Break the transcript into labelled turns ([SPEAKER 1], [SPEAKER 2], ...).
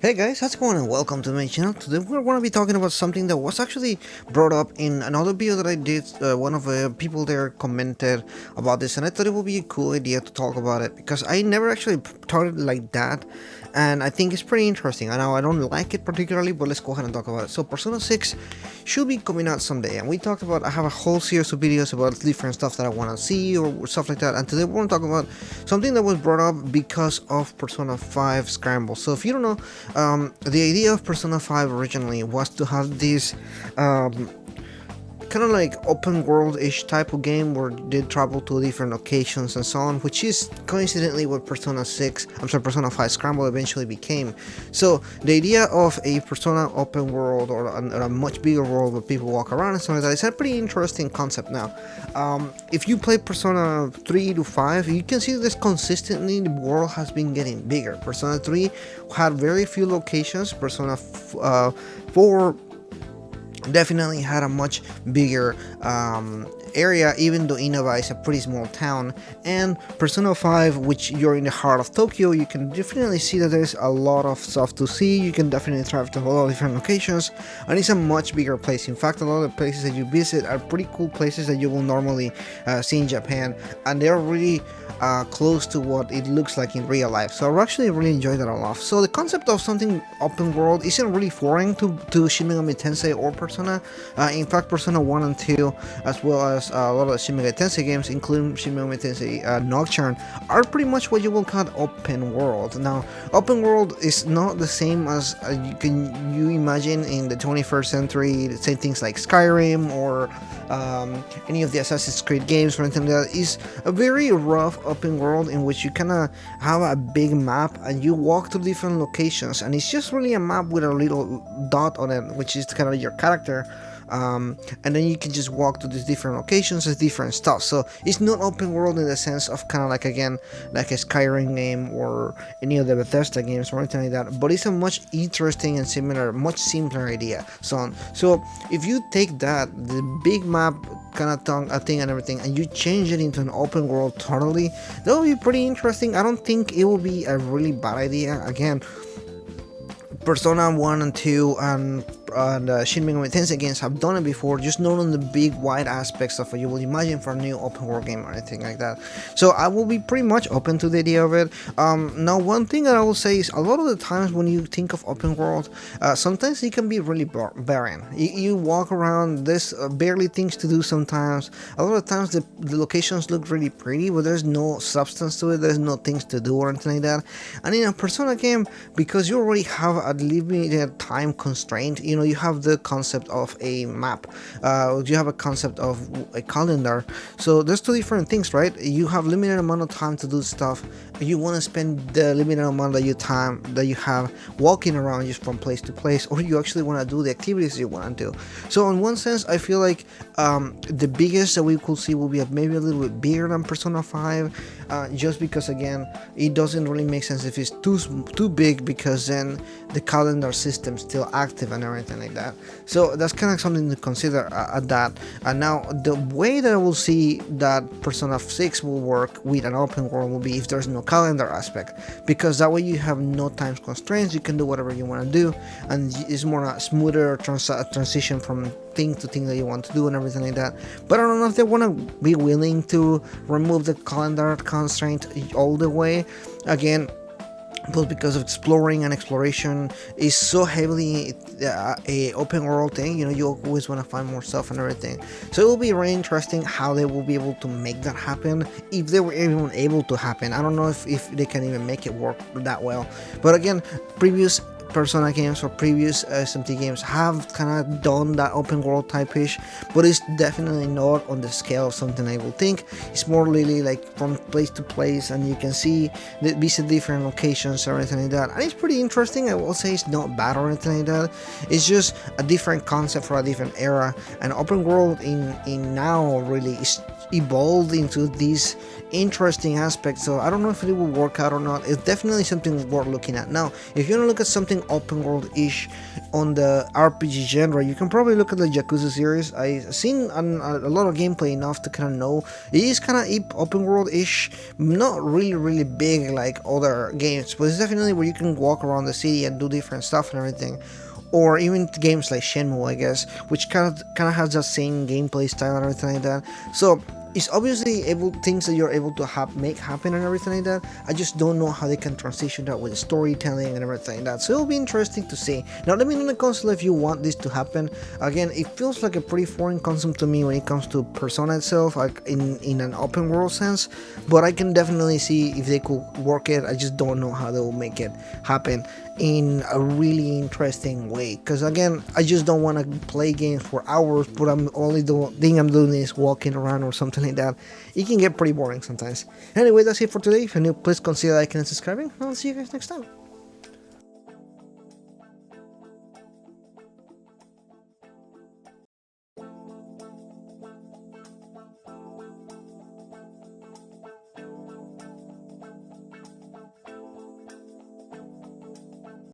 [SPEAKER 1] Hey guys, how's it going and welcome to my channel. Today we're going to be talking about something that was actually brought up in another video that I did. One of the people there commented about this and I thought it would be a cool idea to talk about it because I never actually thought it like that, and I think it's pretty interesting. I know I don't like it particularly, but let's go ahead and talk about it. So Persona 6 should be coming out someday, and we talked about, I have a whole series of videos about different stuff that I want to see or stuff like that, and today we're going to talk about something that was brought up because of Persona 5 Scramble. So if you don't know, the idea of Persona 5 originally was to have this um, kind of like open world-ish type of game where they travel to different locations and so on, which is coincidentally what Persona 5 Scramble eventually became. So the idea of a Persona open world or a much bigger world where people walk around and stuff like that is a pretty interesting concept now. If you play Persona 3 to 5, you can see this consistently the world has been getting bigger. Persona 3 had very few locations. Persona 4 definitely had a much bigger area, even though Inaba is a pretty small town. And Persona 5, which you're in the heart of Tokyo, you can definitely see that there's a lot of stuff to see. You can definitely travel to a lot of different locations, and it's a much bigger place. In fact, a lot of the places that you visit are pretty cool places that you will normally see in Japan, and they're really close to what it looks like in real life. So I actually really enjoy that a lot. So the concept of something open world isn't really foreign to Shin Megami Tensei or Persona. In fact, Persona 1 and 2, as well as a lot of the Shin Megami Tensei games, including Shin Megami Tensei Nocturne, are pretty much what you will call open world. Now, open world is not the same as you imagine in the 21st century. Say things like Skyrim or any of the Assassin's Creed games or anything like that. Is a very rough open world in which you kind of have a big map and you walk to different locations, and it's just really a map with a little dot on it, which is kind of your character. And then you can just walk to these different locations and different stuff. So it's not open world in the sense of kind of like, again, like a Skyrim game or any of the Bethesda games or anything like that, but it's a much interesting and similar, much simpler idea. So if you take that, the big map kind of thing and everything, and you change it into an open world totally, that would be pretty interesting. I don't think it will be a really bad idea. Again, Persona 1 and 2 and Shin Megami Tensei games have done it before, just not on the big wide aspects of what you would imagine for a new open world game or anything like that. So I will be pretty much open to the idea of it. Now, one thing that I will say is a lot of the times when you think of open world, sometimes it can be really barren. You walk around, there's barely things to do sometimes. A lot of times the locations look really pretty, but there's no substance to it, there's no things to do or anything like that. And in a Persona game, because you already have a limited time constraint, you have the concept of a map, you have a concept of a calendar. So there's two different things, right? You have limited amount of time to do stuff. You want to spend the limited amount of your time that you have walking around just from place to place, or you actually want to do the activities you want to do. So in one sense, I feel like the biggest that we could see will be maybe a little bit bigger than Persona 5, just because, again, it doesn't really make sense if it's too big, because then the calendar system's still active and everything like that. So that's kind of something to consider at that. And now the way that I will see that Persona 6 will work with an open world will be if there's no calendar aspect, because that way you have no time constraints, you can do whatever you want to do, and it's more a smoother transition from thing to thing that you want to do and everything like that. But I don't know if they want to be willing to remove the calendar constraint all the way. Again, both because of exploring, and exploration is so heavily a open world thing, you always want to find more stuff and everything. So it will be very interesting how they will be able to make that happen, if they were even able to happen. I don't know if they can even make it work that well. But again, previous Persona games or previous SMT games have kind of done that open world type ish, but it's definitely not on the scale of something I will think. It's more really like from place to place, and you can see visit different locations or anything like that, and it's pretty interesting. I will say it's not bad or anything like that. It's just a different concept for a different era, and open world in now really is evolved into these interesting aspects. So I don't know if it will work out or not. It's definitely something worth looking at. Now, if you want to look at something something open world-ish on the RPG genre, you can probably look at the Yakuza series. I've seen a lot of gameplay enough to kind of know it is kind of open world-ish, not really big like other games, but it's definitely where you can walk around the city and do different stuff and everything. Or even games like Shenmue, I guess, which kind of has that same gameplay style and everything like that. So it's obviously able things that you're able to make happen and everything like that. I just don't know how they can transition that with storytelling and everything like that. So it'll be interesting to see. Now let me know in the console if you want this to happen. Again, it feels like a pretty foreign concept to me when it comes to Persona itself, like in an open world sense. But I can definitely see if they could work it. I just don't know how they will make it happen in a really interesting way, because again, I just don't want to play games for hours, but I'm only thing I'm doing is walking around or something like that. It can get pretty boring sometimes. Anyway, that's it for today. If you're new, please consider liking and subscribing. I'll see you guys next time.